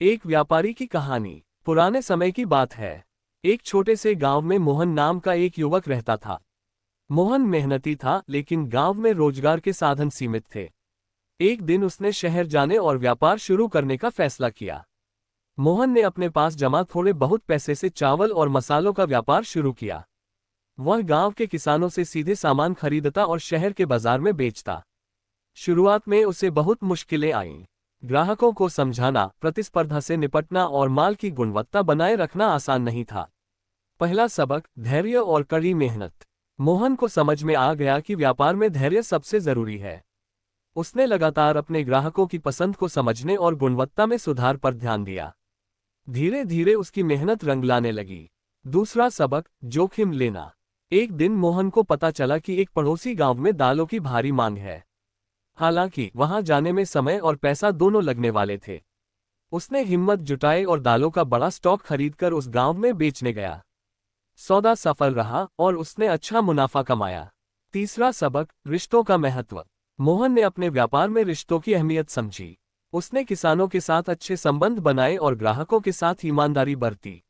एक व्यापारी की कहानी। पुराने समय की बात है। एक छोटे से गांव में मोहन नाम का एक युवक रहता था। मोहन मेहनती था, लेकिन गांव में रोजगार के साधन सीमित थे। एक दिन उसने शहर जाने और व्यापार शुरू करने का फैसला किया। मोहन ने अपने पास जमा थोड़े बहुत पैसे से चावल और मसालों का व्यापार शुरू किया। वह गांव के किसानों से सीधे सामान खरीदता और शहर के बाजार में बेचता। शुरुआत में उसे बहुत मुश्किलें आईं। ग्राहकों को समझाना, प्रतिस्पर्धा से निपटना और माल की गुणवत्ता बनाए रखना आसान नहीं था। पहला सबक, धैर्य और कड़ी मेहनत। मोहन को समझ में आ गया कि व्यापार में धैर्य सबसे जरूरी है। उसने लगातार अपने ग्राहकों की पसंद को समझने और गुणवत्ता में सुधार पर ध्यान दिया। धीरे धीरे उसकी मेहनत रंग लाने लगी। दूसरा सबक, जोखिम लेना। एक दिन मोहन को पता चला कि एक पड़ोसी गांव में दालों की भारी मांग है। हालांकि वहां जाने में समय और पैसा दोनों लगने वाले थे। उसने हिम्मत जुटाई और दालों का बड़ा स्टॉक खरीदकर उस गांव में बेचने गया। सौदा सफल रहा और उसने अच्छा मुनाफा कमाया। तीसरा सबक, रिश्तों का महत्व। मोहन ने अपने व्यापार में रिश्तों की अहमियत समझी। उसने किसानों के साथ अच्छे संबंध बनाए और ग्राहकों के साथ ईमानदारी बरती।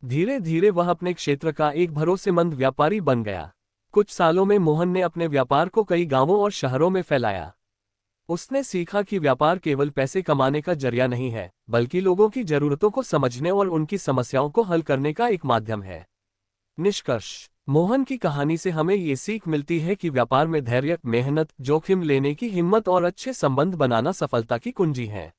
धीरे धीरे वह अपने क्षेत्र का एक भरोसेमंद व्यापारी बन गया। कुछ सालों में मोहन ने अपने व्यापार को कई गांवों और शहरों में फैलाया। उसने सीखा कि व्यापार केवल पैसे कमाने का जरिया नहीं है, बल्कि लोगों की जरूरतों को समझने और उनकी समस्याओं को हल करने का एक माध्यम है। निष्कर्ष, मोहन की कहानी से हमें ये सीख मिलती है कि व्यापार में धैर्य, मेहनत, जोखिम लेने की हिम्मत और अच्छे संबंध बनाना सफलता की कुंजी है।